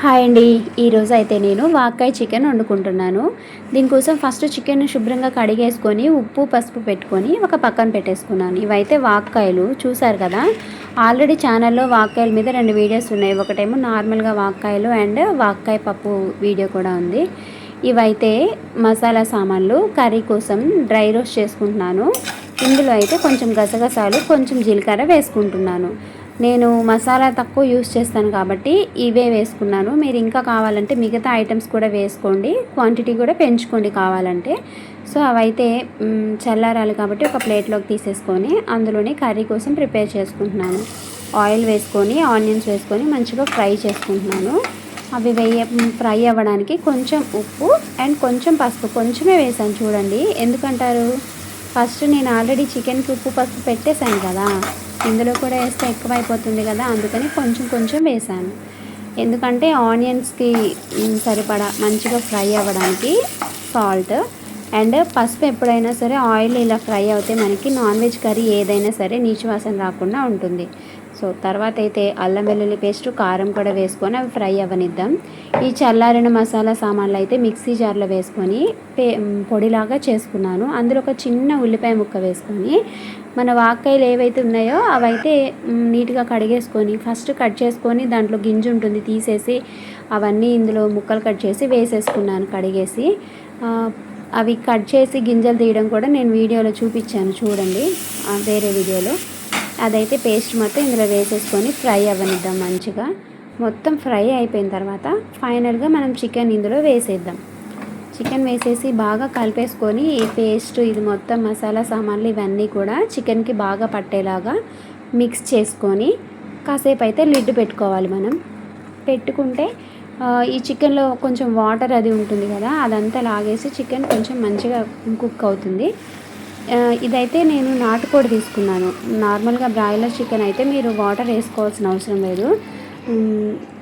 Hi అండి. ఈరోజు అయితే నేను వాక్కాయ చికెన్ వండుకుంటున్నాను. దీనికోసం ఫస్ట్ చికెన్ శుభ్రంగా కడిగేసుకొని ఉప్పు పసుపు పెట్టుకొని ఒక పక్కన పెట్టేసుకున్నాను. ఇవైతే వాక్కాయలు చూసారు కదా. ఆల్రెడీ ఛానల్లో వాక్కాయల మీద 2 వీడియోస్ ఉన్నాయి. ఒకటేమో నార్మల్గా వాక్కాయలు అండ్ వాక్కాయ పప్పు వీడియో కూడా ఉంది. ఇవైతే మసాలా సామాన్లు కర్రీ కోసం డ్రై రోస్ట్ చేసుకుంటున్నాను. ఇందులో అయితే కొంచెం గసగసాలు కొంచెం జీలకర్ర వేసుకుంటున్నాను. నేను మసాలా తక్కువ యూస్ చేస్తాను కాబట్టి ఇవే వేసుకున్నాను. మీరు ఇంకా కావాలంటే మిగతా ఐటమ్స్ కూడా వేసుకోండి, క్వాంటిటీ కూడా పెంచుకోండి కావాలంటే. సో అవైతే చల్లారాలి కాబట్టి ఒక ప్లేట్లోకి తీసేసుకొని అందులోనే కర్రీ కోసం ప్రిపేర్ చేసుకుంటున్నాను. ఆయిల్ వేసుకొని ఆనియన్స్ వేసుకొని మంచిగా ఫ్రై చేసుకుంటున్నాను. అవి ఫ్రై అవ్వడానికి కొంచెం ఉప్పు అండ్ కొంచెం పసుపు కొంచెమే వేసాను చూడండి. ఎందుకంటారు, ఫస్ట్ నేను ఆల్రెడీ చికెన్కి ఉప్పు పసుపు పెట్టేశాను కదా, ఇందులో కూడా వేస్తే ఎక్కువైపోతుంది కదా, అందుకని కొంచెం కొంచెం వేసాను. ఎందుకంటే ఆనియన్స్కి సరిపడా మంచిగా ఫ్రై అవ్వడానికి సాల్ట్ అండ్ పసుపు. ఎప్పుడైనా సరే ఆయిల్ ఇలా ఫ్రై అవుతే మనకి నాన్ వెజ్ కర్రీ ఏదైనా సరే నీచు వాసన రాకుండా ఉంటుంది. సో తర్వాత అయితే అల్లం వెల్లుల్లి పేస్ట్ కారం కూడా వేసుకొని అవి ఫ్రై అవ్వనిద్దాం. ఈ చల్లారిన మసాలా సామాన్లు అయితే మిక్సీ జార్లో వేసుకొని పొడిలాగా చేసుకున్నాను. అందులో ఒక చిన్న ఉల్లిపాయ ముక్క వేసుకొని మన వాక్కాయలు ఏవైతే ఉన్నాయో అవైతే నీట్గా కడిగేసుకొని ఫస్ట్ కట్ చేసుకొని దాంట్లో గింజ ఉంటుంది తీసేసి అవన్నీ ఇందులో ముక్కలు కట్ చేసి వేసేసుకున్నాను కడిగేసి. అవి కట్ చేసి గింజలు తీయడం కూడా నేను వీడియోలో చూపించాను చూడండి, వేరే వీడియోలో. అదైతే పేస్ట్ మొత్తం ఇందులో వేసేసుకొని ఫ్రై అవ్వనిద్దాం. మంచిగా మొత్తం ఫ్రై అయిపోయిన తర్వాత ఫైనల్గా మనం చికెన్ ఇందులో వేసేద్దాం. చికెన్ వేసేసి బాగా కలిపేసుకొని ఈ పేస్ట్ ఇది మొత్తం మసాలా సామాన్లు ఇవన్నీ కూడా చికెన్కి బాగా పట్టేలాగా మిక్స్ చేసుకొని కాసేపు అయితే లిడ్ పెట్టుకోవాలి. మనం పెట్టుకుంటే ఈ చికెన్లో కొంచెం వాటర్ అది ఉంటుంది కదా, అదంతా లాగేసి చికెన్ కొంచెం మంచిగా కుక్ అవుతుంది. ఇదైతే నేను నాటుకోడి తీసుకున్నాను. నార్మల్గా బ్రాయిలర్ చికెన్ అయితే మీరు వాటర్ వేసుకోవాల్సిన అవసరం లేదు.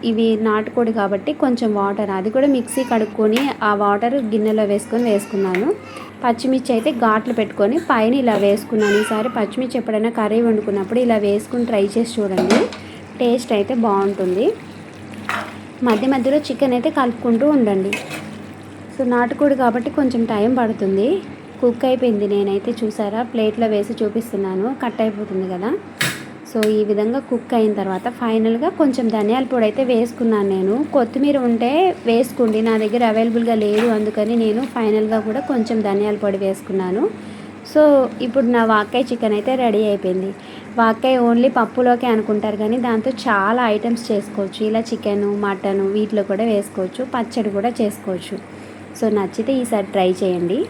ఇవి నాటుకోడి కాబట్టి కొంచెం వాటర్ అది కూడా మిక్సీ కడుక్కొని ఆ వాటర్ గిన్నెలో వేసుకున్నాను. పచ్చిమిర్చి అయితే ఘాట్లు పెట్టుకొని పైన ఇలా వేసుకున్నాను. ఈసారి పచ్చిమిర్చి ఎప్పుడైనా కర్రీ వండుకున్నప్పుడు ఇలా వేసుకుని ట్రై చేసి చూడండి, టేస్ట్ అయితే బాగుంటుంది. మధ్య మధ్యలో చికెన్ అయితే కలుపుకుంటూ ఉండండి. సో నాటుకోడి కాబట్టి కొంచెం టైం పడుతుంది. కుక్ అయిపోయింది. నేనైతే చూసారా ప్లేట్లో వేసి చూపిస్తున్నాను, కట్ అయిపోతుంది కదా. సో ఈ విధంగా కుక్ అయిన తర్వాత ఫైనల్గా కొంచెం ధనియాల పొడి అయితే వేసుకున్నాను నేను. కొత్తిమీర ఉంటే వేసుకోండి, నా దగ్గర అవైలబుల్గా లేదు, అందుకని నేను ఫైనల్గా కూడా కొంచెం ధనియాల పొడి వేసుకున్నాను. సో ఇప్పుడు నా వాక్కాయ చికెన్ అయితే రెడీ అయిపోయింది. వాక్కాయ ఓన్లీ పప్పులోకే అనుకుంటారు కానీ దాంతో చాలా ఐటమ్స్ చేసుకోవచ్చు. ఇలా చికెను మటను వీటిలో కూడా వేసుకోవచ్చు, పచ్చడి కూడా చేసుకోవచ్చు. సో నచ్చితే ఈసారి ట్రై చేయండి.